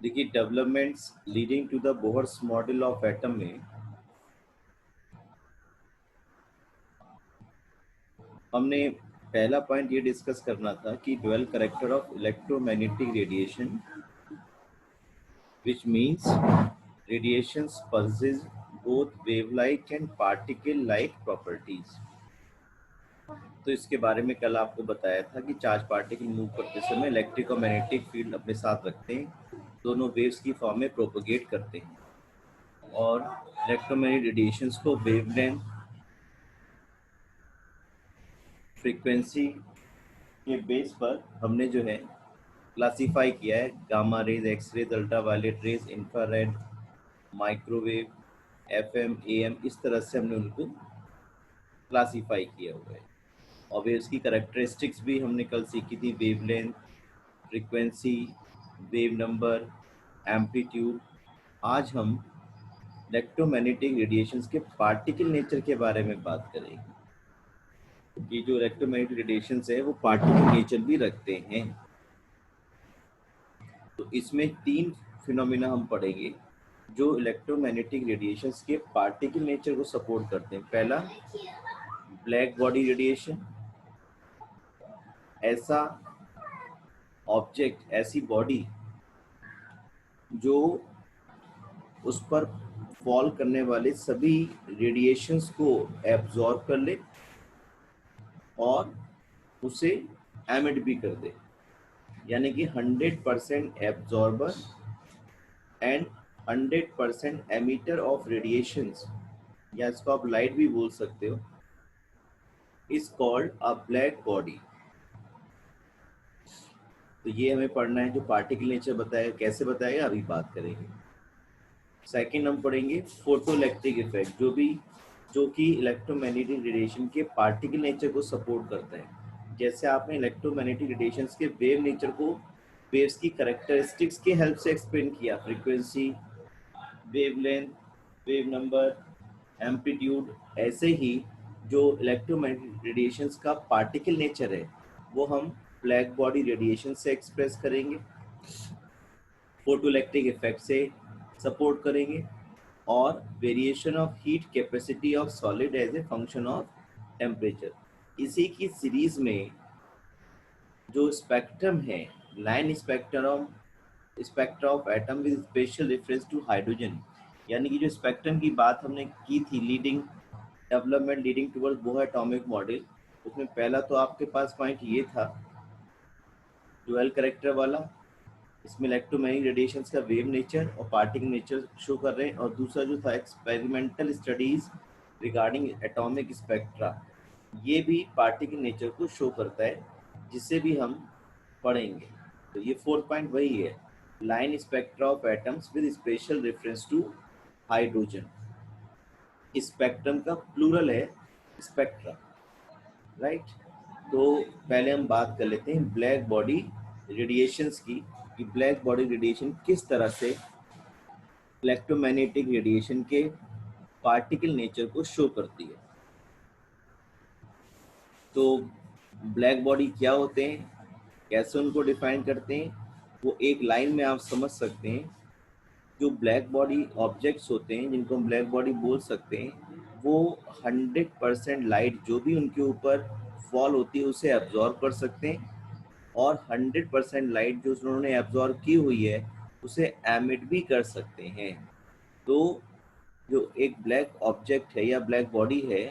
देखिए, developments leading to the Bohr's model of atom में हमने पहला पॉइंट ये डिस्कस करना था कि dual character of electromagnetic radiation, which means radiations possess both wave-like and particle-like properties। तो इसके बारे में कल आपको बताया था कि चार्ज पार्टिकल मूव करते समय इलेक्ट्रिक और मैग्नेटिक फील्ड अपने साथ रखते हैं, दोनों वेव्स की फॉर्म में प्रोपोगेट करते हैं और इलेक्ट्रोमैग्नेटिक रेडिएशंस को वेवलेंथ, फ्रीक्वेंसी के बेस पर हमने जो है क्लासिफाई किया है। Gamma rays, X rays, ultraviolet rays, infrared, microwave, FM, AM, इस तरह से हमने उनको क्लासिफाई किया हुआ है। और वेव्स की कैरेक्टरिस्टिक्स भी हमने कल सीखी थी, wavelength, frequency, wave number, amplitude. आज हम इलेक्ट्रोमैग्नेटिक रेडिएशंस के पार्टिकल नेचर के बारे में बात करेंगे कि जो इलेक्ट्रोमैग्नेटिक रेडिएशंस है वो पार्टिकल नेचर भी रखते हैं। तो इसमें तीन फिनोमिना हम पढ़ेंगे जो इलेक्ट्रोमैग्नेटिक रेडिएशंस के पार्टिकल नेचर को सपोर्ट करते हैं। पहला, ब्लैक बॉडी रेडिएशन। ऐसा ऑब्जेक्ट, ऐसी बॉडी जो उस पर फॉल करने वाले सभी रेडिएशंस को एब्जॉर्ब कर ले और उसे एमिट भी कर दे, यानी कि 100% absorber and 100% emitter of radiations, या इसको आप लाइट भी बोल सकते हो, is called a black body. तो ये हमें पढ़ना है, जो पार्टिकल नेचर बताएगा, कैसे बताएगा अभी बात करेंगे। सेकंड हम पढ़ेंगे फोटो इलेक्ट्रिक इफेक्ट, जो कि इलेक्ट्रोमैग्नेटिक रेडिएशन के पार्टिकल नेचर को सपोर्ट करता है। जैसे आपने इलेक्ट्रोमैग्नेटिक रेडिएशंस के वेव नेचर को वेव्स की कैरेक्टरिस्टिक्स के हेल्प से एक्सप्लेन किया, frequency, wavelength, wave number, amplitude, ऐसे ही जो इलेक्ट्रोमैग्नेटिक रेडिएशंस का पार्टिकल नेचर है वो हम ब्लैक बॉडी रेडिएशन से एक्सप्रेस करेंगे, फोटो इलेक्ट्रिक इफेक्ट से सपोर्ट करेंगे, और variation of heat capacity of solid as a function of temperature. इसी की सीरीज में जो स्पेक्ट्रम है, line spectra of atom with special reference to hydrogen, यानी कि जो स्पेक्ट्रम की बात हमने की थी, development leading towards Bohr atomic model, उसमें पहला तो आपके पास पॉइंट ये था डुअल करेक्टर वाला, इसमें इलेक्ट्रोमैग्नेटिक रेडिएशंस का वेव नेचर और पार्टिकल नेचर शो कर रहे हैं, और दूसरा जो था experimental studies regarding atomic spectra, ये भी पार्टिकल नेचर को शो करता है, जिसे भी हम पढ़ेंगे। तो ये फोर्थ पॉइंट वही है, line spectra of atoms with special reference to hydrogen. Spectrum का प्लूरल है स्पेक्ट्रा, राइट। तो पहले हम बात कर लेते हैं ब्लैक बॉडी रेडिएशंस की, कि ब्लैक बॉडी रेडिएशन किस तरह से इलेक्ट्रोमैग्नेटिक रेडिएशन के पार्टिकल नेचर को शो करती है। तो ब्लैक बॉडी क्या होते हैं, कैसे उनको डिफाइन करते हैं, वो एक लाइन में आप समझ सकते हैं। जो ब्लैक बॉडी ऑब्जेक्ट्स होते हैं, जिनको हम ब्लैक बॉडी बोल सकते हैं, वो 100% लाइट जो भी उनके ऊपर फॉल होती है उसे एब्जॉर्ब कर सकते हैं, और 100% लाइट जो उन्होंने एब्जॉर्ब की हुई है उसे एमिट भी कर सकते हैं। तो जो एक ब्लैक ऑब्जेक्ट है या ब्लैक बॉडी है,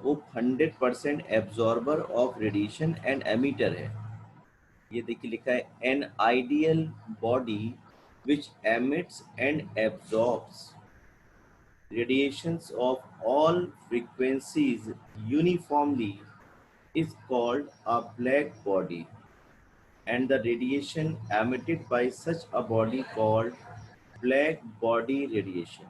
वो 100% absorber of radiation and emitter है। ये देखिए लिखा है, an ideal body which emits and absorbs radiations of all frequencies uniformly is called a black body, and the radiation emitted by such a body called black body radiation।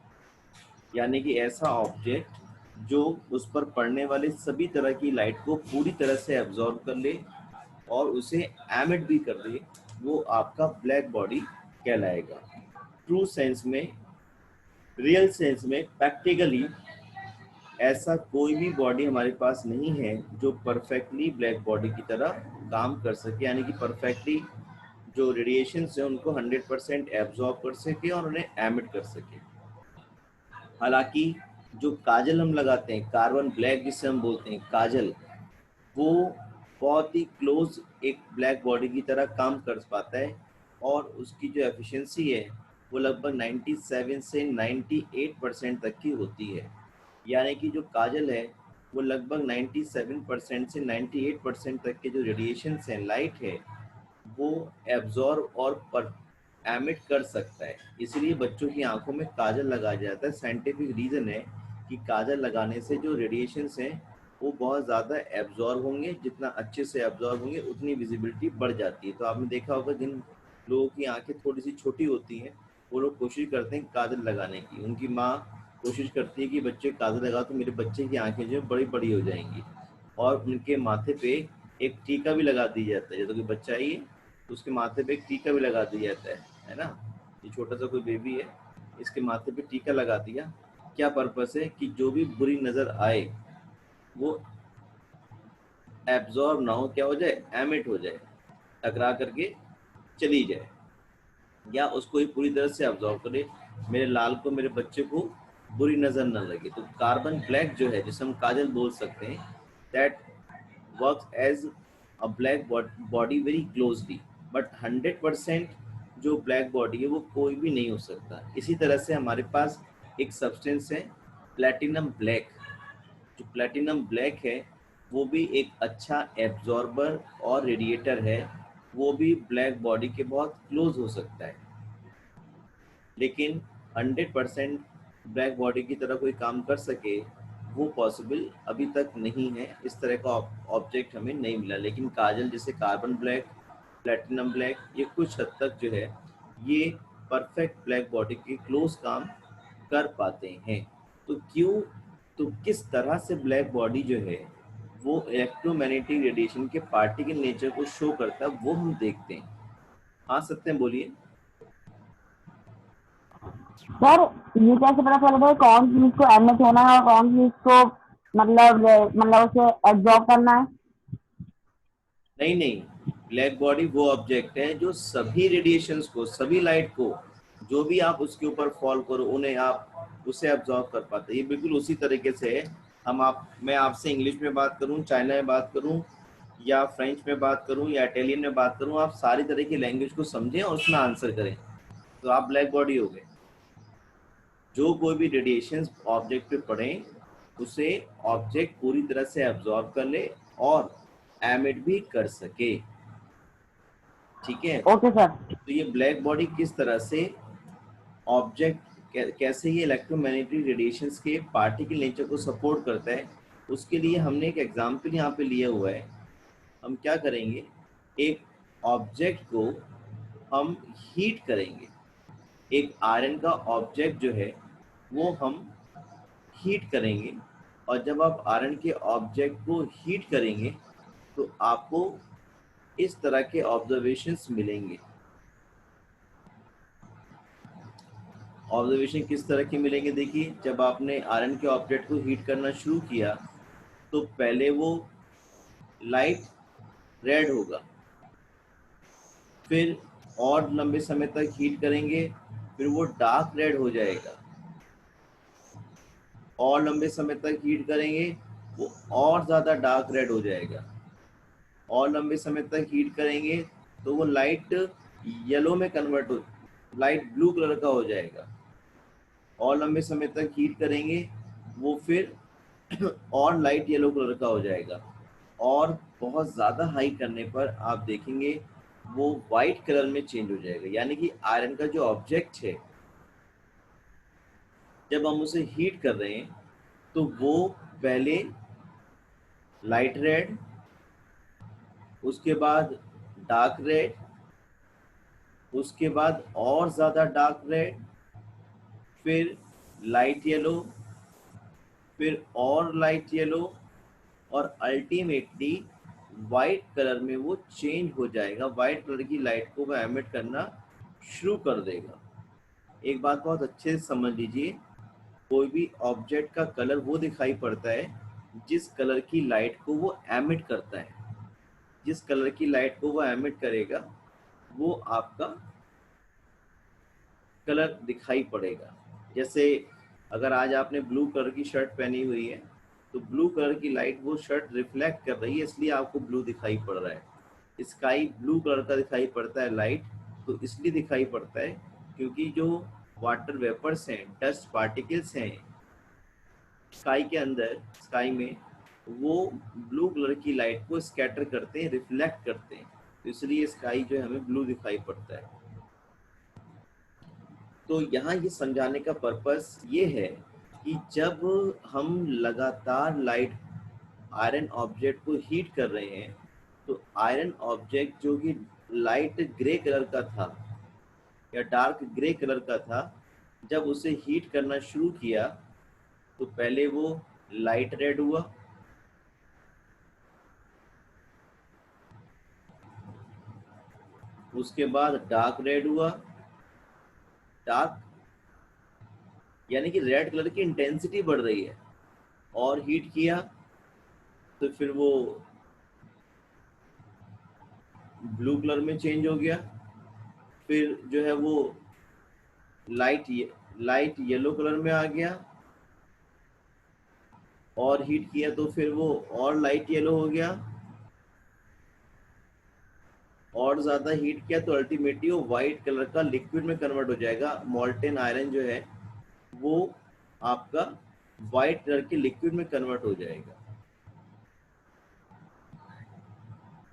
यानी कि ऐसा object जो उस पर पड़ने वाले सभी तरह की लाइट को पूरी तरह से एब्जॉर्ब कर ले और उसे एमिट भी कर दे, वो आपका ब्लैक बॉडी कहलाएगा। ट्रू सेंस में, रियल सेंस में, प्रैक्टिकली ऐसा कोई भी बॉडी हमारे पास नहीं है जो परफेक्टली ब्लैक बॉडी की तरह काम कर सके, यानी कि परफेक्टली जो रेडिएशन है उनको 100% एब्जॉर्ब कर सके और उन्हें एमिट कर सके। हालांकि जो काजल हम लगाते हैं, कार्बन ब्लैक जिसे हम बोलते हैं काजल, वो बहुत ही क्लोज एक ब्लैक बॉडी की तरह काम कर पाता है और उसकी जो एफिशिएंसी है वो लगभग 97 से 98% तक की होती है। यानी कि जो काजल है वो लगभग 97% से 98% तक के जो रेडिएशन है, लाइट है, वो एब्जॉर्ब और पर एमिट कर सकता है। इसलिए बच्चों की आंखों में काजल लगाया जाता है। साइंटिफिक रीज़न है कि काजल लगाने से जो रेडिएशंस हैं वो बहुत ज़्यादा एब्जॉर्ब होंगे, जितना अच्छे से एब्जॉर्ब होंगे उतनी विजिबिलिटी बढ़ जाती है। तो आपने देखा होगा जिन लोगों की आंखें थोड़ी सी छोटी होती हैं वो लोग कोशिश करते हैं काजल लगाने की। उनकी माँ कोशिश करती है कि बच्चे काजल लगा तो मेरे बच्चे की आंखें जो है बड़ी बड़ी हो जाएंगी, और उनके माथे पे एक टीका भी लगा दिया जाता है। जैसे कोई बच्चा ही है तो उसके माथे पे एक टीका भी लगा दिया जाता है ना। ये छोटा सा कोई बेबी है, इसके माथे पे टीका लगा दिया। क्या पर्पस है कि जो भी बुरी नज़र आए वो एब्जॉर्ब ना हो, क्या हो जाए, एमिट हो जाए, टकरा करके चली जाए, या उसको ही पूरी तरह से एब्जॉर्ब करे। मेरे लाल को, मेरे बच्चे को बुरी नज़र न लगे। तो कार्बन ब्लैक जो है, जिसे हम काजल बोल सकते हैं, that works as a black body very closely, but 100% जो ब्लैक बॉडी है वो कोई भी नहीं हो सकता। इसी तरह से हमारे पास एक सब्सटेंस है प्लैटिनम ब्लैक। जो प्लैटिनम ब्लैक है वो भी एक अच्छा एब्जॉर्बर और रेडिएटर है। वो भी ब्लैक बॉडी के बहुत क्लोज हो सकता है, लेकिन 100% ब्लैक बॉडी की तरह कोई काम कर सके वो पॉसिबल अभी तक नहीं है। इस तरह का ऑब्जेक्ट हमें नहीं मिला। लेकिन काजल जैसे कार्बन ब्लैक, प्लेटिनम ब्लैक, ये कुछ हद तक जो है ये परफेक्ट ब्लैक बॉडी के क्लोज काम कर पाते हैं। तो क्यों, तो किस तरह से ब्लैक बॉडी जो है वो इलेक्ट्रोमैग्नेटिक रेडिएशन के पार्टिकल नेचर को शो करता है वो हम देखते हैं। हाँ सत्यम बोलिए। सर ये कैसे पता चलता है कौन चीज को एमिट होना है और कौन चीज को मतलब उसे एब्जॉर्ब करना है? नहीं नहीं, ब्लैक बॉडी वो ऑब्जेक्ट है जो सभी रेडिएशंस को, सभी लाइट को, जो भी आप उसके ऊपर फॉल करो उन्हें आप उसे एब्जॉर्ब कर पाते हैं। ये बिल्कुल उसी तरीके से है। मैं आपसे इंग्लिश में बात करूं, चाइना में बात करूं, या फ्रेंच में बात करूं, या इटालियन में बात करूं, आप सारी तरह की लैंग्वेज को समझें और उसमें आंसर करें, तो आप ब्लैक बॉडी हो गए। जो कोई भी रेडिएशन ऑब्जेक्ट पे पड़े उसे ऑब्जेक्ट पूरी तरह से एब्जॉर्ब कर ले और एमिट भी कर सके। ठीक है। Okay sir. तो ये ब्लैक बॉडी किस तरह से ऑब्जेक्ट, कैसे ये इलेक्ट्रोमैग्नेटिक रेडिएशंस के पार्टिकल नेचर को सपोर्ट करता है, उसके लिए हमने एक एग्जांपल यहाँ पे लिया हुआ है। हम क्या करेंगे, एक ऑब्जेक्ट को हम हीट करेंगे। एक आयरन का ऑब्जेक्ट जो है वो हम हीट करेंगे, और जब आप आयरन के ऑब्जेक्ट को हीट करेंगे तो आपको इस तरह के ऑब्जर्वेशंस मिलेंगे। ऑब्जर्वेशन किस तरह के मिलेंगे, देखिए, जब आपने आयरन के ऑब्जेक्ट को हीट करना शुरू किया तो पहले वो लाइट रेड होगा, फिर और लंबे समय तक हीट करेंगे फिर वो डार्क रेड हो जाएगा, और लंबे समय तक हीट करेंगे वो और ज़्यादा डार्क रेड हो जाएगा, और लंबे समय तक हीट करेंगे तो वो लाइट येलो में कन्वर्ट हो, लाइट ब्लू कलर का हो जाएगा, और लंबे समय तक हीट करेंगे वो फिर और लाइट येलो कलर का हो जाएगा, और बहुत ज़्यादा हाई करने पर आप देखेंगे वो वाइट कलर में चेंज हो जाएगा। यानी कि आयरन का जो ऑब्जेक्ट है जब हम उसे हीट कर रहे हैं तो वो पहले लाइट रेड, उसके बाद डार्क रेड, उसके बाद और ज़्यादा डार्क रेड, फिर लाइट येलो, फिर और लाइट येलो, और अल्टीमेटली वाइट कलर में वो चेंज हो जाएगा। वाइट कलर की लाइट को वो एमिट करना शुरू कर देगा। एक बात बहुत अच्छे से समझ लीजिए, कोई भी ऑब्जेक्ट का कलर वो दिखाई पड़ता है जिस कलर की लाइट को वो एमिट करता है। जिस कलर की लाइट को वो एमिट करेगा वो आपका कलर दिखाई पड़ेगा। जैसे अगर आज आपने ब्लू कलर की शर्ट पहनी हुई है तो ब्लू कलर की लाइट वो शर्ट रिफ्लेक्ट कर रही है, इसलिए आपको ब्लू दिखाई पड़ रहा है। स्काई ब्लू कलर का दिखाई पड़ता है लाइट, तो इसलिए दिखाई पड़ता है क्योंकि जो वाटर वेपर्स हैं, डस्ट पार्टिकल्स हैं स्काई के अंदर, स्काई में, वो ब्लू कलर की लाइट को स्कैटर करते हैं, रिफ्लेक्ट करते हैं, तो इसलिए स्काई जो है हमें ब्लू दिखाई पड़ता है। तो यहाँ ये समझाने का पर्पस ये है कि जब हम लगातार लाइट आयरन ऑब्जेक्ट को हीट कर रहे हैं तो आयरन ऑब्जेक्ट जो कि लाइट ग्रे कलर का था या डार्क ग्रे कलर का था, जब उसे हीट करना शुरू किया तो पहले वो लाइट रेड हुआ, उसके बाद डार्क रेड हुआ। डार्क यानी कि रेड कलर की इंटेंसिटी बढ़ रही है, और हीट किया तो फिर वो ब्लू कलर में चेंज हो गया, फिर जो है वो लाइट येलो कलर में आ गया, और हीट किया तो फिर वो और लाइट येलो हो गया, और ज्यादा हीट किया तो अल्टीमेटली वो व्हाइट कलर का लिक्विड में कन्वर्ट हो जाएगा। मॉल्टेन आयरन जो है वो आपका व्हाइट कलर के लिक्विड में कन्वर्ट हो जाएगा।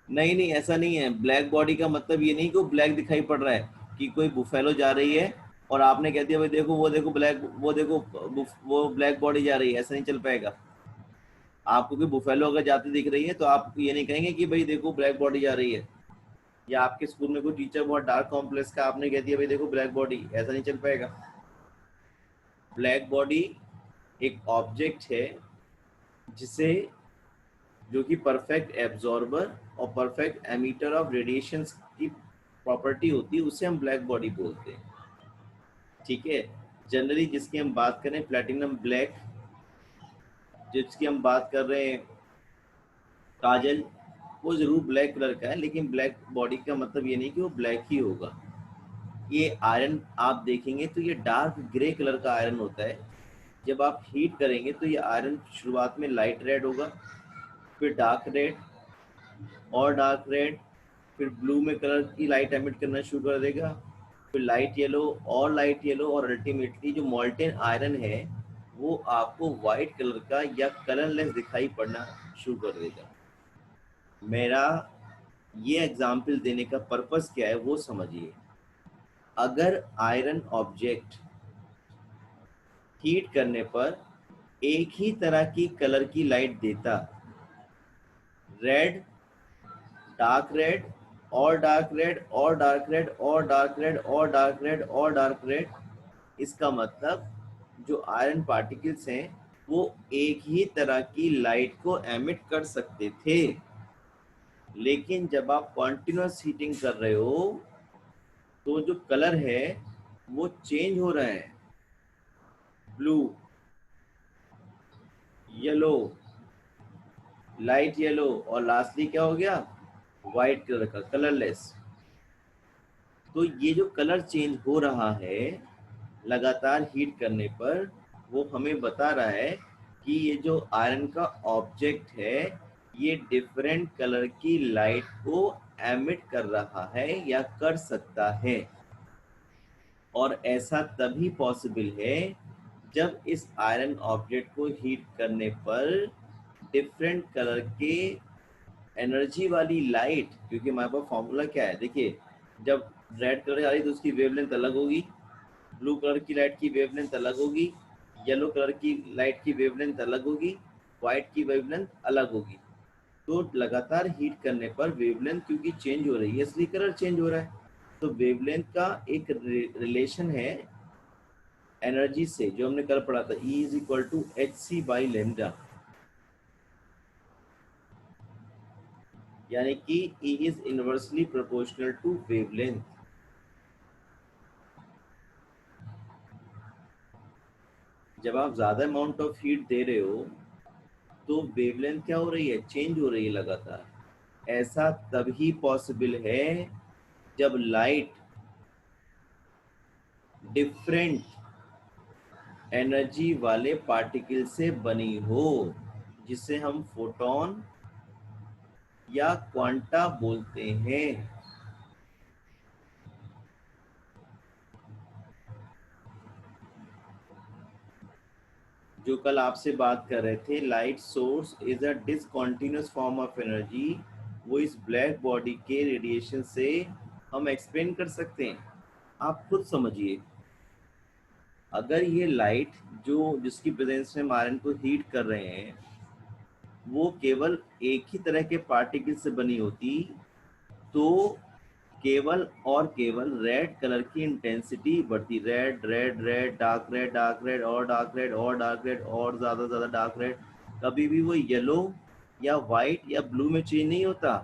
नहीं नहीं, ऐसा नहीं है। ब्लैक बॉडी का मतलब ये नहीं कि वो ब्लैक दिखाई पड़ रहा है, कि कोई बुफेलो जा रही है और आपने कह दिया भाई देखो वो देखो ब्लैक, वो देखो वो ब्लैक बॉडी जा रही है, ऐसा नहीं चल पाएगा। आपको भी बुफेलो अगर जाती दिख रही है तो आप ये नहीं कहेंगे कि भाई देखो ब्लैक बॉडी जा रही है, या आपके स्कूल में कोई टीचर बहुत डार्क कॉम्प्लेक्स का, आपने कह दिया भाई देखो ब्लैक बॉडी, ऐसा नहीं चल पाएगा। ब्लैक बॉडी एक ऑब्जेक्ट है जिसे, जो कि परफेक्ट एब्जॉर्बर और परफेक्ट एमिटर ऑफ रेडिएशंस की प्रॉपर्टी होती है, उसे हम ब्लैक बॉडी बोलते हैं। ठीक है, जनरली जिसकी हम बात करें प्लैटिनम ब्लैक, जिसकी हम बात कर रहे हैं काजल, वो जरूर ब्लैक कलर का है, लेकिन ब्लैक बॉडी का मतलब ये नहीं कि वो ब्लैक ही होगा। ये आयरन आप देखेंगे तो ये डार्क ग्रे कलर का आयरन होता है। जब आप हीट करेंगे तो ये आयरन शुरुआत में लाइट रेड होगा, फिर डार्क रेड और डार्क रेड, फिर ब्लू में कलर की लाइट एमिट करना शुरू कर देगा, फिर लाइट येलो और लाइट येलो, और अल्टीमेटली जो मॉल्टेन आयरन है वो आपको वाइट कलर का या कलरलेस दिखाई पड़ना शुरू कर देगा। मेरा ये एग्जाम्पल देने का पर्पस क्या है वो समझिए। अगर आयरन ऑब्जेक्ट हीट करने पर एक ही तरह की कलर की लाइट देता, रेड, डार्क रेड और डार्क रेड और डार्क रेड और डार्क रेड और डार्क रेड और डार्क रेड, इसका मतलब जो आयरन पार्टिकल्स हैं वो एक ही तरह की लाइट को एमिट कर सकते थे। लेकिन जब आप कॉन्टिन्यूअस हीटिंग कर रहे हो तो जो कलर है वो चेंज हो रहा है, ब्लू, येलो, लाइट येलो, और लास्टली क्या हो गया, व्हाइट कलर का, कलरलेस। तो ये जो कलर चेंज हो रहा है लगातार हीट करने पर, वो हमें बता रहा है कि ये जो आयरन का ऑब्जेक्ट है ये डिफरेंट कलर की लाइट को एमिट कर रहा है या कर सकता है। और ऐसा तभी पॉसिबल है जब इस आयरन ऑब्जेक्ट को हीट करने पर डिफरेंट कलर के एनर्जी वाली लाइट, क्योंकि हमारे पास फॉर्मूला क्या है देखिए, जब रेड कलर आ रही तो उसकी वेवलेंथ अलग होगी, ब्लू कलर की लाइट की वेवलेंथ अलग होगी, येलो कलर की लाइट की वेवलेंथ अलग होगी, व्हाइट की वेवलेंथ अलग होगी। तो लगातार हीट करने पर वेवलेंथ क्योंकि चेंज हो रही है इसलिए कलर चेंज हो रहा है। तो वेवलेंथ का एक रिलेशन है एनर्जी से, जो हमने कल पढ़ा था, E is equal to hc/λ, यानी कि E is inversely proportional to wavelength. जब आप ज्यादा अमाउंट ऑफ हीट दे रहे हो तो वेवलेंथ क्या हो रही है, चेंज हो रही है लगातार। ऐसा तभी पॉसिबल है जब लाइट डिफरेंट एनर्जी वाले पार्टिकल से बनी हो, जिसे हम फोटॉन या क्वांटा बोलते हैं। जो कल आपसे बात कर रहे थे, light source is a discontinuous form of energy, वो इस ब्लैक बॉडी के रेडिएशन से हम एक्सप्लेन कर सकते हैं। आप खुद समझिए, अगर ये लाइट जो जिसकी प्रेजेंस में हमारे को हीट कर रहे हैं, वो केवल एक ही तरह के पार्टिकल से बनी होती, तो केवल और केवल रेड कलर की इंटेंसिटी बढ़ती, red red red, dark red dark red, और डार्क रेड और डार्क रेड, और ज्यादा डार्क रेड। कभी भी वो येलो या वाइट या ब्लू में चेंज नहीं होता।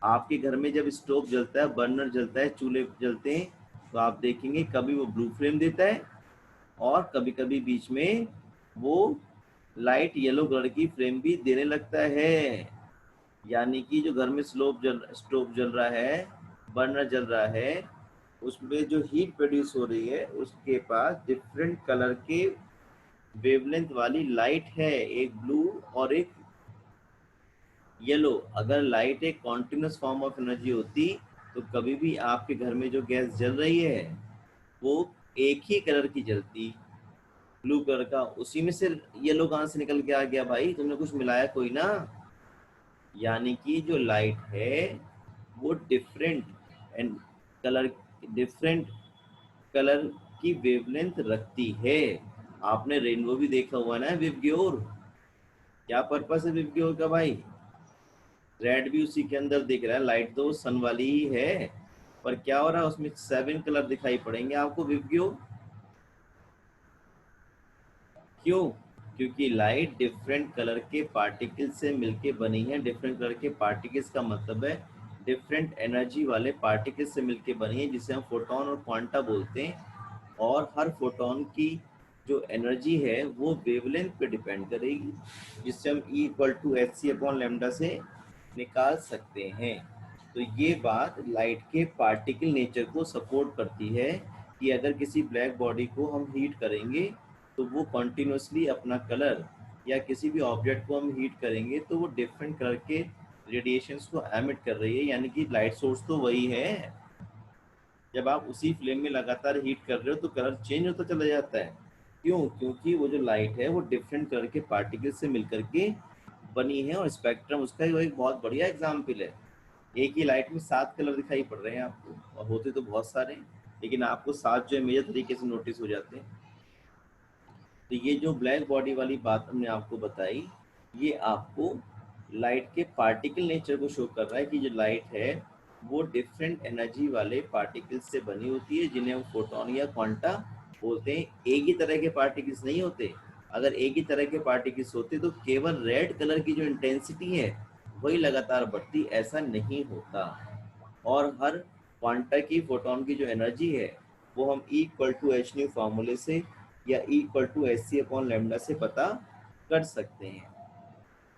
आपके घर में जब स्टोव जलता है, बर्नर जलता है, चूल्हे जलते हैं, तो आप देखेंगे कभी वो ब्लू फ्लेम देता है और कभी कभी बीच में वो लाइट येलो कलर की फ्लेम भी देने लगता है। यानी कि जो घर में स्टोव जल रहा है, बर्नर जल रहा है, उसमें जो हीट प्रोड्यूस हो रही है, उसके पास डिफरेंट कलर के वेवलेंथ वाली लाइट है, एक ब्लू और एक येलो। अगर लाइट एक कॉन्टिन्यूस फॉर्म ऑफ एनर्जी होती, तो कभी भी आपके घर में जो गैस जल रही है, वो एक ही कलर की जलती, ब्लू कलर का। उसी में से येलो कहाँ से निकल के आ गया भाई? तुमने कुछ मिलाया कोई ना। यानी कि जो लाइट है वो different and colour different colour की वेवलेंथ रखती है। आपने रेनबो भी देखा हुआ ना, विवग्योर। क्या पर्पस है विवग्योर का भाई? रेड भी उसी के अंदर दिख रहा है, लाइट तो सन वाली ही है, पर क्या हो रहा है उसमें 7 कलर दिखाई पड़ेंगे आपको विवग्योर। क्यों? क्योंकि लाइट डिफरेंट कलर के पार्टिकल से मिलके बनी है। डिफरेंट कलर के पार्टिकल्स का मतलब है डिफरेंट एनर्जी वाले पार्टिकल से मिलके बनी है, जिसे हम फोटोन और क्वांटा बोलते हैं। और हर फोटोन की जो एनर्जी है वो वेवलेंथ पे डिपेंड करेगी, जिससे हम E equal to H C upon lambda से निकाल सकते हैं। तो ये बात लाइट के पार्टिकल नेचर को सपोर्ट करती है कि अगर किसी ब्लैक बॉडी को हम हीट करेंगे, तो वो कॉन्टिन्यूसली अपना कलर, या किसी भी ऑब्जेक्ट को हम हीट करेंगे तो वो डिफरेंट कलर के रेडिएशंस को एमिट कर रही है। यानी कि लाइट सोर्स तो वही है। जब आप उसी फ्लेम में लगातार हीट कर रहे हो तो कलर चेंज होता चला जाता है। क्यों? क्योंकि वो जो लाइट है वो डिफरेंट कलर के पार्टिकल से मिलकर के बनी है, और स्पेक्ट्रम उसका ही वो एक बहुत बढ़िया एग्जाम्पल है। एक ही लाइट में 7 कलर दिखाई पड़ रहे हैं आपको, और होते तो बहुत सारे हैं, लेकिन आपको 7 जो है मेजर तरीके से नोटिस हो जाते हैं। तो ये जो ब्लैक बॉडी वाली बात हमने आपको बताई, ये आपको लाइट के पार्टिकल नेचर को शो कर रहा है कि जो लाइट है वो डिफरेंट एनर्जी वाले पार्टिकल्स से बनी होती है, जिन्हें हम फोटोन या क्वांटा बोलते हैं। एक ही तरह के पार्टिकल्स नहीं होते। अगर एक ही तरह के पार्टिकल्स होते तो केवल रेड कलर की जो इंटेंसिटी है वही लगातार बढ़ती, ऐसा नहीं होता। और हर क्वांटा की फोटोन की जो एनर्जी है वो हम E equal to H nu फार्मूले से या E equal to H C upon lambda से पता कर सकते हैं।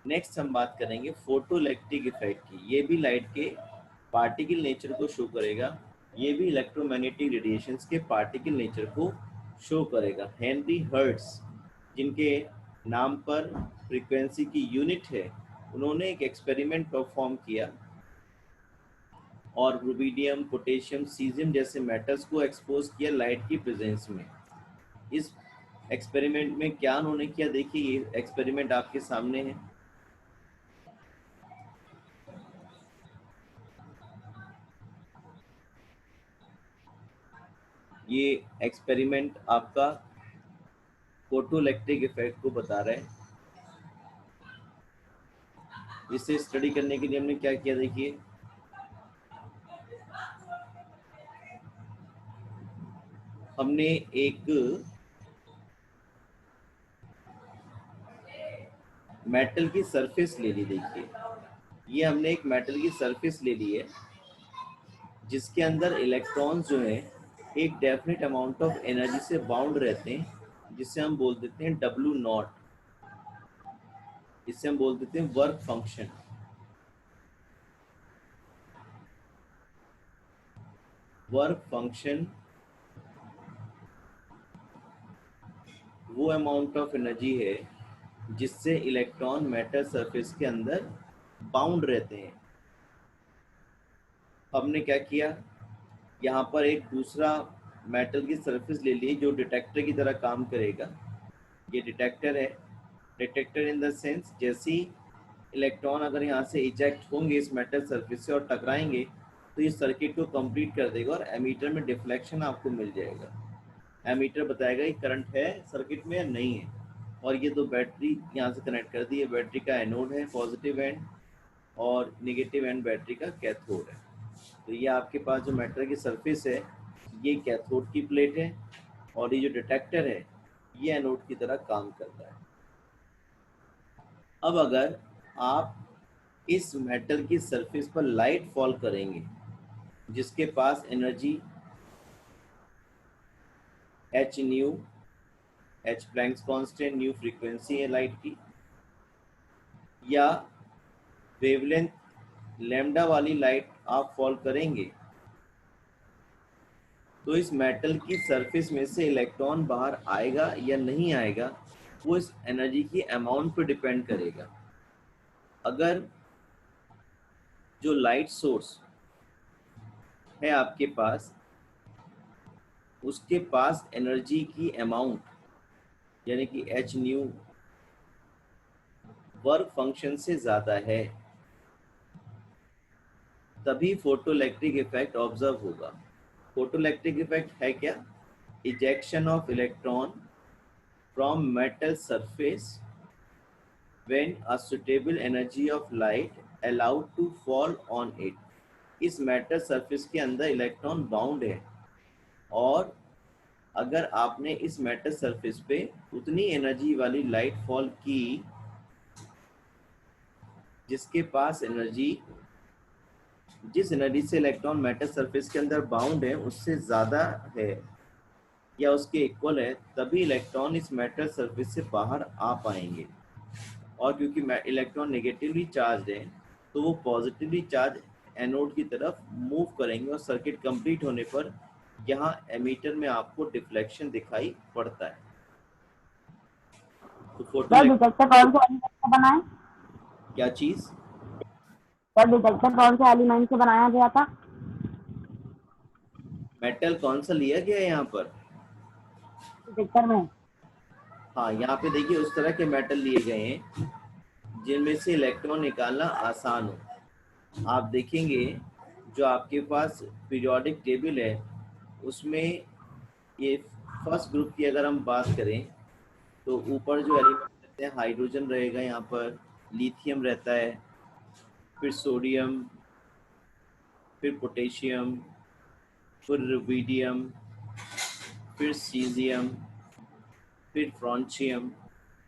नेक्स्ट हम बात करेंगे फोटो इलेक्ट्रिक इफेक्ट की। ये भी लाइट के पार्टिकल नेचर को शो करेगा। ये भी इलेक्ट्रोमैग्नेटिक रेडिएशंस के पार्टिकल नेचर को शो करेगा। हेनरी हर्ट्ज, जिनके नाम पर फ्रीक्वेंसी की यूनिट है, उन्होंने एक एक्सपेरिमेंट परफॉर्म किया और रुबिडियम, पोटेशियम, सीजियम जैसे मेटल्स को एक्सपोज किया लाइट की प्रेजेंस में। इस एक्सपेरिमेंट में क्या उन्होंने किया, देखिए ये एक्सपेरिमेंट आपके सामने है। ये एक्सपेरिमेंट आपका फोटो इलेक्ट्रिक इफेक्ट को बता रहा है। इसे स्टडी करने के लिए हमने क्या किया, देखिए हमने एक मेटल की सरफेस ले ली। देखिए ये हमने एक मेटल की सरफेस ले ली है, जिसके अंदर इलेक्ट्रॉन्स जो हैं एक डेफिनेट अमाउंट ऑफ एनर्जी से बाउंड रहते हैं, जिसे हम बोल देते हैं W नॉट। इससे हम बोल देते हैं वर्क फंक्शन। वर्क फंक्शन वो अमाउंट ऑफ एनर्जी है जिससे इलेक्ट्रॉन मेटल सरफेस के अंदर बाउंड रहते हैं। हमने क्या किया, यहाँ पर एक दूसरा मेटल की सरफेस ले ली जो डिटेक्टर की तरह काम करेगा। ये डिटेक्टर है। डिटेक्टर इन द सेंस जैसे ही इलेक्ट्रॉन अगर यहाँ से इजेक्ट होंगे इस मेटल सरफेस से और टकराएंगे तो इस सर्किट को कंप्लीट कर देगा और एमीटर में डिफ्लेक्शन आपको मिल जाएगा। एमीटर बताएगा कि करंट है सर्किट में या नहीं है। और ये दो बैटरी यहाँ से कनेक्ट कर दी है। बैटरी का एनोड है पॉजिटिव एंड और नेगेटिव एंड बैटरी का कैथोड है। तो ये आपके पास जो मेटल की सरफेस है ये कैथोड की प्लेट है और ये जो डिटेक्टर है ये एनोड की तरह काम करता है। अब अगर आप इस मेटल की सरफेस पर लाइट फॉल करेंगे जिसके पास energy H nu, H Planck's constant, nu frequency है लाइट की, या वेवलेंथ लैम्डा वाली लाइट आप फॉल करेंगे तो इस मेटल की सरफेस में से इलेक्ट्रॉन बाहर आएगा या नहीं आएगा वो इस एनर्जी की अमाउंट पर डिपेंड करेगा। अगर जो लाइट सोर्स है आपके पास उसके पास एनर्जी की अमाउंट यानी कि एच न्यू वर्क फंक्शन से ज़्यादा है तभी फोटोइलेक्ट्रिक इफेक्ट ऑब्जर्व होगा। फोटोइलेक्ट्रिक इफेक्ट है क्या? Ejection of electron from metal surface when a suitable energy of light allowed to fall on it. इस मेटल सरफेस के अंदर इलेक्ट्रॉन बाउंड है और अगर आपने इस मेटल सरफेस पे उतनी एनर्जी वाली लाइट फॉल की जिसके पास एनर्जी जिस एनर्जी से इलेक्ट्रॉन मेटल सरफेस के अंदर बाउंड है उससे ज़्यादा है या उसके इक्वल है तभी इलेक्ट्रॉन इस मेटल सरफेस से बाहर आ पाएंगे। और क्योंकि इलेक्ट्रॉन नेगेटिवली चार्ज है तो वो पॉजिटिवली चार्ज एनोड की तरफ मूव करेंगे और सर्किट कंप्लीट होने पर यहाँ एमीटर में आपको डिफ्लेक्शन दिखाई पड़ता है। तो सर डिटेक्टर कौन से एलिमेंट से बना है? क्या चीज? सर डिटेक्टर कौन से एलिमेंट से बनाया गया था? मेटल कौन सा लिया गया है यहाँ पर? डिटेक्टर में हाँ, यहाँ पे देखिए उस तरह के मेटल लिए गए हैं जिनमें से इलेक्ट्रॉन निकालना आसान हो। आप देखेंगे जो आपके पास पीरियोडिक टेबल है उसमें ये फर्स्ट ग्रुप की अगर हम बात करें तो ऊपर जो एलिमेंट रहते हैं हाइड्रोजन रहेगा, यहाँ पर लिथियम रहता है, फिर सोडियम, फिर पोटेशियम, फिर रुबिडियम, फिर सीजियम, फिर फ्रॉन्शियम।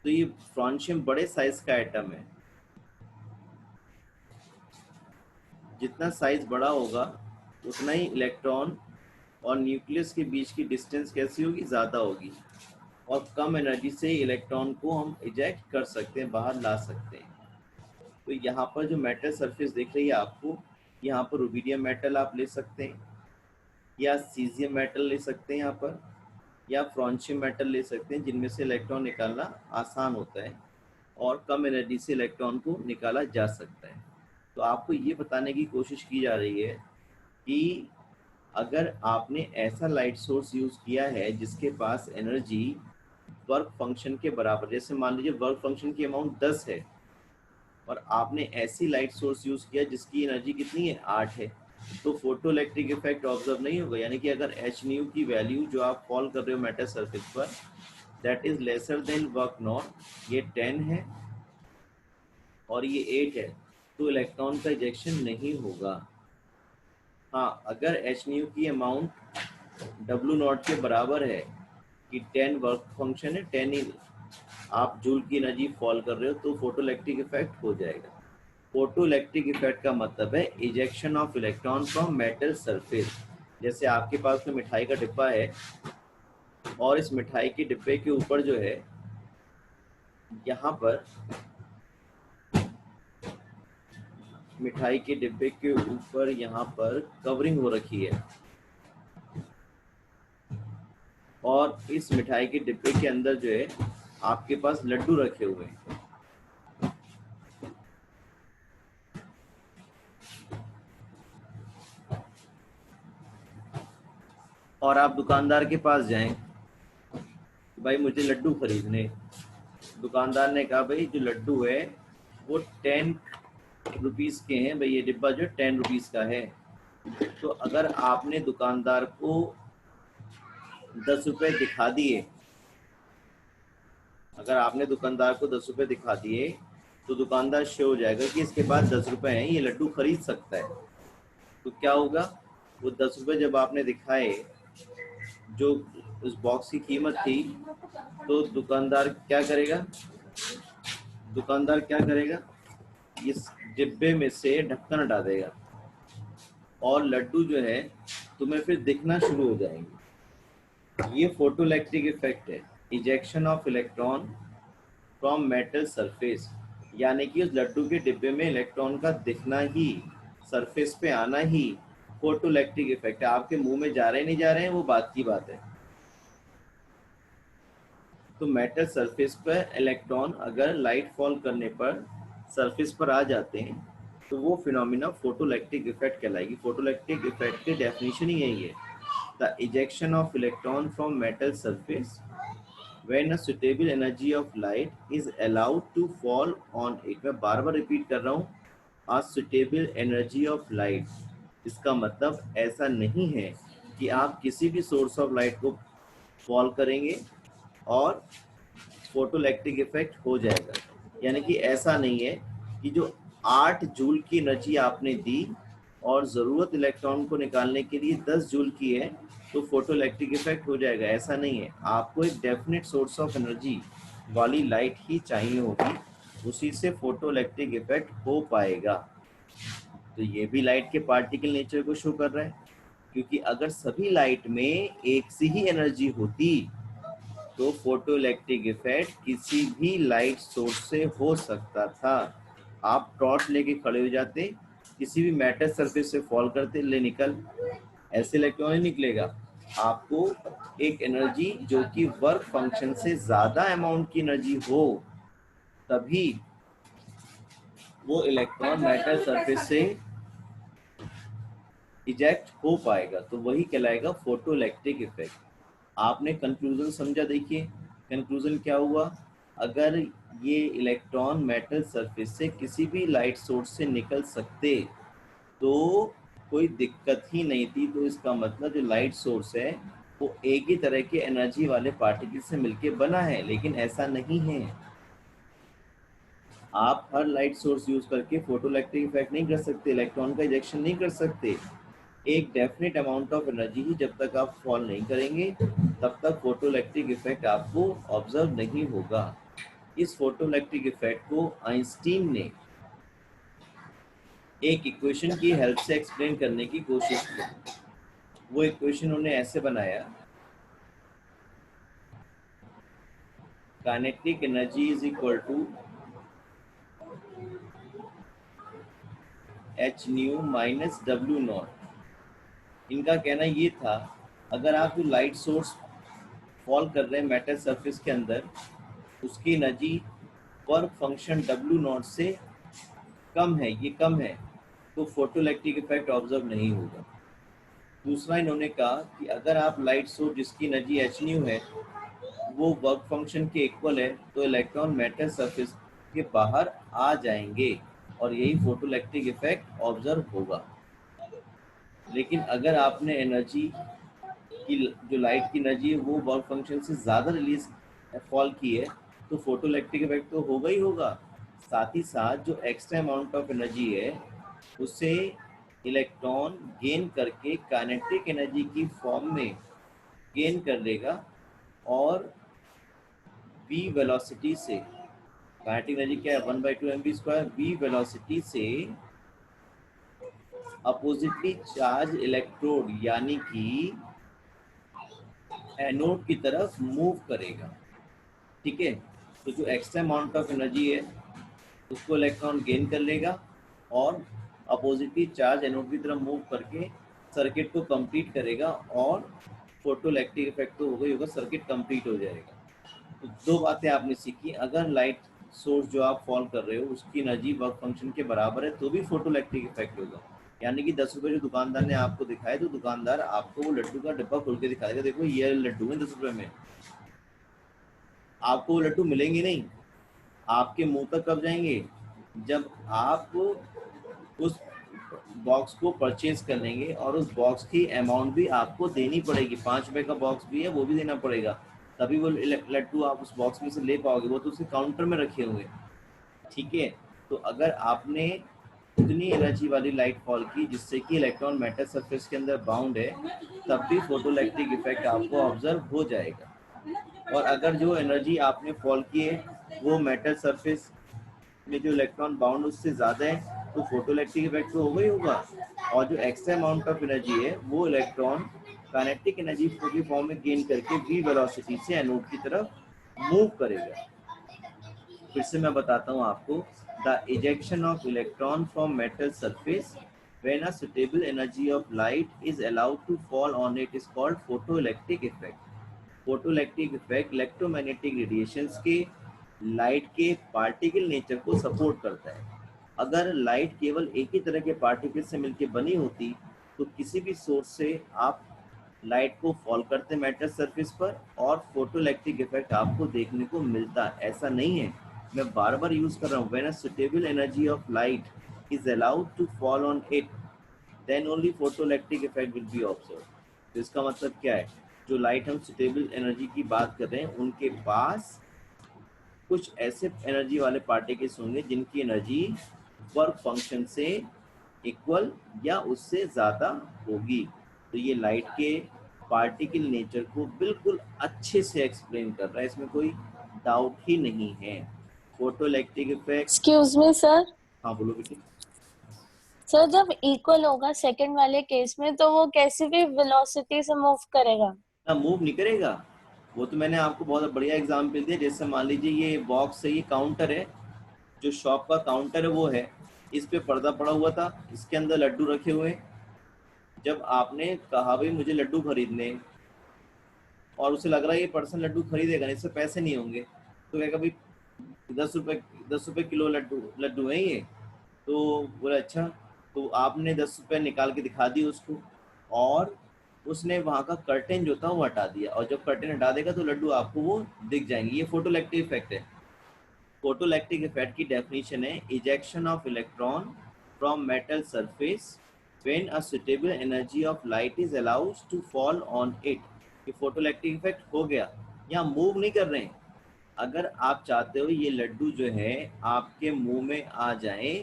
तो ये फ्रॉन्शियम बड़े साइज का एटम है। जितना साइज बड़ा होगा उतना ही इलेक्ट्रॉन और न्यूक्लियस के बीच की डिस्टेंस कैसी होगी? ज़्यादा होगी और कम एनर्जी से इलेक्ट्रॉन को हम इजेक्ट कर सकते हैं, बाहर ला सकते हैं। तो यहाँ पर जो मेटल सरफेस दिख रही है आपको, यहाँ पर रुबिडियम मेटल आप ले सकते हैं या सीजियम मेटल ले सकते हैं यहाँ पर, या फ्रॉन्शियम मेटल ले सकते हैं जिनमें से इलेक्ट्रॉन निकालना आसान होता है और कम एनर्जी से इलेक्ट्रॉन को निकाला जा सकता है। तो आपको ये बताने की कोशिश की जा रही है कि अगर आपने ऐसा लाइट सोर्स यूज़ किया है जिसके पास एनर्जी वर्क फंक्शन के बराबर, जैसे मान लीजिए वर्क फंक्शन की अमाउंट 10 है और आपने ऐसी लाइट सोर्स यूज़ किया जिसकी एनर्जी कितनी है? 8 है, तो फोटो इलेक्ट्रिक इफेक्ट ऑब्जर्व नहीं होगा। यानी कि अगर एच न्यू की वैल्यू जो आप फॉल कर रहे हो मेटल सरफेस पर that is lesser than work not, ये 10 है और ये 8 है, तो इलेक्ट्रॉन का इजेक्शन नहीं होगा। हाँ, अगर एच न्यू की अमाउंट डब्ल्यू नॉट के बराबर है कि 10 वर्क फंक्शन है, 10 ही आप जूल की एनर्जी फॉल कर रहे हो तो फोटो इलेक्ट्रिक इफेक्ट हो जाएगा। फोटो इलेक्ट्रिक इफेक्ट का मतलब है ejection of electron from metal surface. जैसे आपके पास में मिठाई का डिब्बा है और इस मिठाई के डिब्बे के ऊपर जो है यहाँ पर मिठाई के डिब्बे के ऊपर यहाँ पर कवरिंग हो रखी है और इस मिठाई के डिब्बे के अंदर जो है आपके पास लड्डू रखे हुए हैं। और आप दुकानदार के पास जाएं, भाई मुझे लड्डू खरीदने। दुकानदार ने कहा भाई जो लड्डू है वो 10 रुपीस के हैं, भाई ये डिब्बा जो 10 रुपीस का है। तो अगर आपने दुकानदार को 10 रुपए दिखा दिए, अगर आपने दुकानदार को 10 रुपए दिखा दिए तो दुकानदार श्योर हो जाएगा कि इसके पास 10 रुपए हैं, ये लड्डू खरीद सकता है। तो क्या होगा, वो 10 रुपए जब आपने दिखाए जो उस बॉक्स की कीमत थी, तो दुकानदार क्या करेगा, दुकानदार क्या करेगा, इस डिब्बे में से ढक्कन हटा देगा और लड्डू जो है तुम्हें फिर दिखना शुरू हो जाएंगे। ये फोटोइलेक्ट्रिक इफेक्ट है, ejection of electron from metal surface, यानी कि उस लड्डू के डिब्बे में इलेक्ट्रॉन का दिखना ही, सरफेस पे आना ही फोटोइलेक्ट्रिक इफेक्ट है। आपके मुंह में जा रहे नहीं जा रहे हैं वो बात की बात है। तो मेटल सरफेस पर इलेक्ट्रॉन अगर लाइट फॉल करने पर सरफेस पर आ जाते हैं तो वो फिनोमिना फोटोइलेक्ट्रिक इफेक्ट कहलाएगी। फोटोइलेक्ट्रिक इफेक्ट की डेफिनेशन ही यही है, the ejection of electron from metal surface when a suitable energy of light is allowed to fall on it। मैं बार बार रिपीट कर रहा हूँ, a suitable energy of light, इसका मतलब ऐसा नहीं है कि आप किसी भी सोर्स ऑफ लाइट को फॉल करेंगे और फोटोइलेक्ट्रिक इफेक्ट हो जाएगा। यानी कि ऐसा नहीं है कि जो 8 जूल की एनर्जी आपने दी और ज़रूरत इलेक्ट्रॉन को निकालने के लिए 10 जूल की है तो फोटोइलेक्ट्रिक इफेक्ट हो जाएगा, ऐसा नहीं है। आपको एक डेफिनेट सोर्स ऑफ एनर्जी वाली लाइट ही चाहिए होगी, उसी से फोटोइलेक्ट्रिक इफेक्ट हो पाएगा। तो ये भी लाइट के पार्टिकल नेचर को शो कर रहा है, क्योंकि अगर सभी लाइट में एक सी ही एनर्जी होती तो फोटोइलेक्ट्रिक इफेक्ट किसी भी लाइट सोर्स से हो सकता था। आप टॉर्च लेके खड़े हो जाते, किसी भी मेटल सरफेस से फॉल करते, ले निकल, ऐसे इलेक्ट्रॉन नहीं निकलेगा। आपको एक एनर्जी जो कि वर्क फंक्शन से ज्यादा अमाउंट की एनर्जी हो तभी वो इलेक्ट्रॉन मेटल सरफेस से इजेक्ट हो पाएगा, तो वही कहलाएगा फोटोइलेक्ट्रिक इफेक्ट। आपने कंक्लूजन समझा, देखिए कंक्लूजन क्या हुआ, अगर ये इलेक्ट्रॉन मेटल सरफेस से किसी भी लाइट सोर्स से निकल सकते तो कोई दिक्कत ही नहीं थी। तो इसका मतलब जो लाइट सोर्स है वो एक ही तरह के एनर्जी वाले पार्टिकल से मिलके बना है, लेकिन ऐसा नहीं है। आप हर लाइट सोर्स यूज करके फोटोइलेक्ट्रिक इफेक्ट नहीं कर सकते, इलेक्ट्रॉन का इजेक्शन नहीं कर सकते। एक डेफिनेट अमाउंट ऑफ एनर्जी ही जब तक आप फॉल नहीं करेंगे तब तक फोटोइलेक्ट्रिक इफेक्ट आपको ऑब्जर्व नहीं होगा। इस फोटोइलेक्ट्रिक इफेक्ट को आइंस्टीन ने एक इक्वेशन की हेल्प से एक्सप्लेन करने की कोशिश की। वो इक्वेशन उन्होंने ऐसे बनाया, kinetic energy is equal to H nu minus W nought. इनका कहना ये था, अगर आप जो लाइट सोर्स फॉल कर रहे हैं मेटल सरफेस के अंदर, उसकी energy work function W not से कम है, ये कम है, तो फोटोइलेक्ट्रिक इफेक्ट ऑब्जर्व नहीं होगा। दूसरा इन्होंने कहा कि अगर आप लाइट सोर्स जिसकी एनर्जी एच न्यू है वो वर्क फंक्शन के इक्वल है तो इलेक्ट्रॉन मेटल सरफेस के बाहर आ जाएंगे और यही फोटोइलेक्ट्रिक इफेक्ट ऑब्जर्व होगा। लेकिन अगर आपने एनर्जी की, जो लाइट की एनर्जी है वो वर्क फंक्शन से ज़्यादा रिलीज फॉल की है तो फोटोइलेक्ट्रिक इफेक्ट तो होगा ही होगा। साथ ही साथ जो एक्स्ट्रा अमाउंट ऑफ एनर्जी है उससे इलेक्ट्रॉन गेन करके काइनेटिक एनर्जी की फॉर्म में गेन कर लेगा और v वेलोसिटी से, काइनेटिक एनर्जी क्या है 1/2 mv², v वेलोसिटी से अपोजिटली चार्ज इलेक्ट्रोड यानी कि एनोड की तरफ मूव करेगा। ठीक है, तो जो एक्स्ट्रा अमाउंट ऑफ एनर्जी है उसको इलेक्ट्रॉन गेन कर लेगा और अपोजिटली चार्ज एनोड की तरफ मूव करके सर्किट को कंप्लीट करेगा और फोटोइलेक्ट्रिक इफेक्ट तो हो गई होगा, सर्किट कंप्लीट हो जाएगा। तो दो बातें आपने सीखी, अगर लाइट सोर्स जो आप फॉल कर रहे हो उसकी एनर्जी वर्क फंक्शन के बराबर है तो भी फोटोइलेक्ट्रिक इफेक्ट होगा। यानी कि 10 रुपए जो दुकानदार ने आपको दिखाए तो दुकानदार आपको वो लड्डू का डिब्बा खोल के दिखाएगा, देखो ये लड्डू है 10 रुपए में। आपको वो लड्डू मिलेंगे नहीं, आपके मुंह तक कब जाएंगे, जब आप उस बॉक्स को परचेज कर लेंगे और उस बॉक्स की अमाउंट भी आपको देनी पड़ेगी। 5 रुपए का बॉक्स भी है वो भी देना पड़ेगा, तभी वो लड्डू आप उस बॉक्स में से ले पाओगे, वो तो उसके काउंटर में रखे होंगे। ठीक है, तो अगर आपने उतनी एनर्जी वाली लाइट फॉल की जिससे कि इलेक्ट्रॉन मेटल सरफेस के अंदर बाउंड है, तब भी फोटोइलेक्ट्रिक इफेक्ट आपको ऑब्जर्व हो जाएगा। और अगर जो एनर्जी आपने फॉल की है वो मेटल सरफेस में जो इलेक्ट्रॉन बाउंड उससे ज़्यादा है तो फोटोइलेक्ट्रिक इफेक्ट तो होगा ही होगा। और जो एक्स्ट्रा अमाउंट ऑफ एनर्जी है वो इलेक्ट्रॉन काइनेटिक एनर्जी के फॉर्म में गेन करके वी वेलोसिटी से एनोड की तरफ मूव करेगा। फिर से मैं बताता हूँ आपको, the ejection of electron from metal surface when a suitable energy of light is allowed to fall on it is called photoelectric effect. Photoelectric effect electromagnetic radiations के लाइट के पार्टिकल नेचर को सपोर्ट करता है। अगर light केवल एक ही तरह के पार्टिकल से मिलकर बनी होती तो किसी भी सोर्स से आप लाइट को फॉल करते मेटल सरफेस पर और फोटोइलेक्ट्रिक इफेक्ट आपको देखने को मिलता। ऐसा नहीं है, मैं बार बार यूज कर रहा हूँ, when a suitable energy of light is allowed to fall on it then only photoelectric effect will be observe. तो इसका मतलब क्या है, जो लाइट हम सुटेबल एनर्जी की बात कर रहे हैं उनके पास कुछ ऐसे एनर्जी वाले पार्टिकल्स होंगे जिनकी एनर्जी वर्क फंक्शन से इक्वल या उससे ज़्यादा होगी। तो ये लाइट के पार्टिकल नेचर को बिल्कुल अच्छे से एक्सप्लेन कर रहा है, इसमें कोई डाउट ही नहीं है। Photoelectric effect. Excuse me sir. हाँ बोलो बेटी। सर जब इक्वल होगा सेकंड वाले केस में तो वो कैसे भी वेलोसिटी से मूव करेगा? ना मूव नहीं करेगा, वो तो मैंने आपको बहुत बढ़िया एग्जाम्पल दिया। जैसे मान लीजिए ये बॉक्स है, ये काउंटर है, जो शॉप का काउंटर है वो है, इस पे पर्दा पड़ा हुआ था, इसके अंदर लड्डू रखे हुए हैं। जब आपने कहा भाई मुझे लड्डू खरीदने और उसे लग रहा है ये पर्सन लड्डू खरीदेगा, इससे पैसे नहीं होंगे, तो कहेगा भाई 10 रुपए किलो लड्डू लड्डू है ये, तो बोला अच्छा। तो आपने 10 रुपए निकाल के दिखा दिए उसको और उसने वहाँ का कर्टेन जो था वो हटा दिया, और जब कर्टेन हटा देगा तो लड्डू आपको वो दिख जाएंगे। ये फोटोइलेक्ट्रिक इफेक्ट है। फोटोइलेक्ट्रिक इफेक्ट की डेफिनेशन है ejection of electron from metal surface when a suitable energy of light is allowed to fall on it. ये फोटोइलेक्ट्रिक इफेक्ट हो गया, यहाँ मूव नहीं कर रहे हैं। अगर आप चाहते हो ये लड्डू जो है आपके मुंह में आ जाए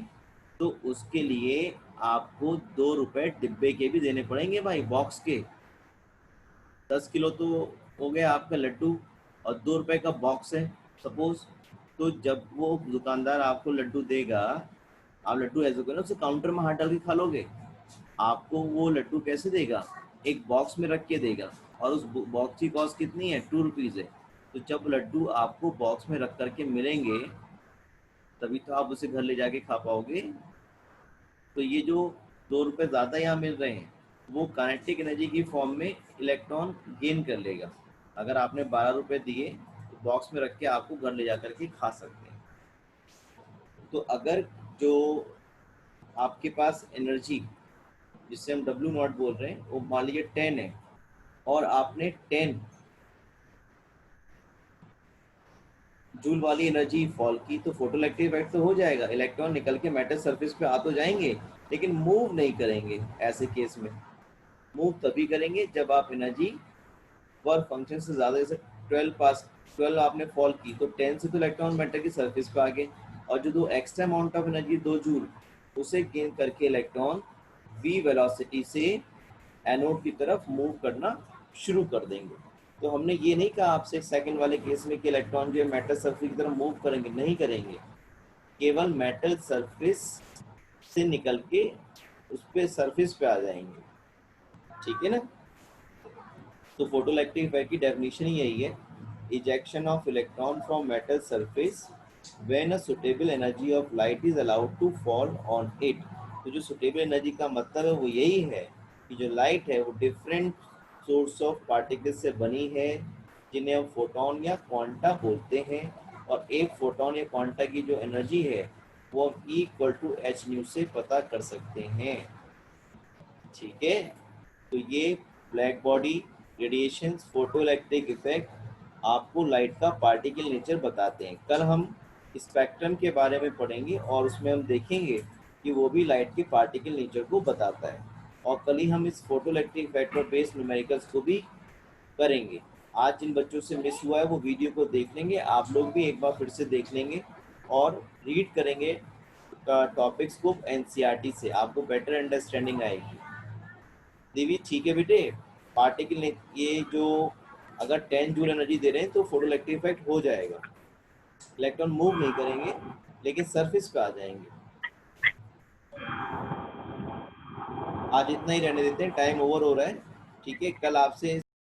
तो उसके लिए आपको 2 रुपए डिब्बे के भी देने पड़ेंगे भाई, बॉक्स के। 10 किलो तो हो गया आपका लड्डू और 2 रुपए का बॉक्स है सपोज। तो जब वो दुकानदार आपको लड्डू देगा, आप लड्डू ऐसे करो उसे काउंटर में हाथ डाल के खा लोगे, आपको वो लड्डू कैसे देगा, एक बॉक्स में रख के देगा, और उस बॉक्स की कॉस्ट कितनी है, 2 रुपीज़ है। तो जब लड्डू आपको बॉक्स में रख करके मिलेंगे तभी तो आप उसे घर ले जाके खा पाओगे। तो ये जो 2 रुपए ज़्यादा यहाँ मिल रहे हैं वो काइनेटिक एनर्जी की फॉर्म में इलेक्ट्रॉन गेन कर लेगा। अगर आपने 12 रुपए दिए तो बॉक्स में रख के आपको घर ले जा करके खा सकते हैं। तो अगर जो आपके पास एनर्जी जिससे हम W नॉट बोल रहे हैं वो मान लीजिए 10 है और आपने 10 जूल वाली एनर्जी फॉल की तो फोटोइलेक्ट्रिक इफेक्ट तो हो जाएगा, इलेक्ट्रॉन निकल के मेटल सरफेस पे आ तो जाएंगे लेकिन मूव नहीं करेंगे। ऐसे केस में मूव तभी करेंगे जब आप एनर्जी वर्क फंक्शन से ज़्यादा, जैसे 12 आपने फॉल की तो 10 से तो इलेक्ट्रॉन मेटल की सरफेस पे आ गए, और जो दो extra amount of energy 2 joule उसे गेन करके इलेक्ट्रॉन वी वेलोसिटी से एनोड की तरफ मूव करना शुरू कर देंगे। तो हमने ये नहीं कहा आपसे सेकंड वाले केस में कि इलेक्ट्रॉन जो है मेटल सरफेस की तरफ मूव करेंगे, नहीं करेंगे, केवल मेटल सरफेस से निकल के उस पे सरफेस पे आ जाएंगे। ठीक है ना। तो फोटोइलेक्ट्रिक इफेक्ट की डेफिनेशन ही यही है, ejection of electron from metal surface when a suitable energy of light is allowed to fall on it. तो जो सुटेबल एनर्जी का मतलब है वो यही है कि जो लाइट है वो डिफरेंट सोर्स ऑफ पार्टिकल से बनी है जिन्हें हम फोटोन या क्वांटा बोलते हैं, और एक फोटोन या क्वांटा की जो एनर्जी है वो हम E=h से पता कर सकते हैं। ठीक है, तो ये black body, radiation, photo electric effect आपको लाइट का पार्टिकल नेचर बताते हैं। कल हम स्पेक्ट्रम के बारे में पढ़ेंगे और उसमें हम देखेंगे कि वो भी लाइट के पार्टिकल नेचर को बताता है, और कल ही हम इस फोटो इलेक्ट्रिक इफेक्ट और बेस्ड न्यूमेरिकल्स को भी करेंगे। आज जिन बच्चों से मिस हुआ है वो वीडियो को देख लेंगे, आप लोग भी एक बार फिर से देख लेंगे और रीड करेंगे टॉपिक्स को एनसीईआरटी से, आपको बेटर अंडरस्टैंडिंग आएगी। देवी ठीक है बेटे, पार्टिकल ने ये जो अगर 10 जूल एनर्जी दे रहे हैं तो फोटो इलेक्ट्रिक इफेक्ट हो जाएगा, इलेक्ट्रॉन मूव नहीं करेंगे लेकिन सरफेस पे आ जाएंगे। आज इतना ही रहने देते हैं, टाइम ओवर हो रहा है। ठीक है, कल आपसे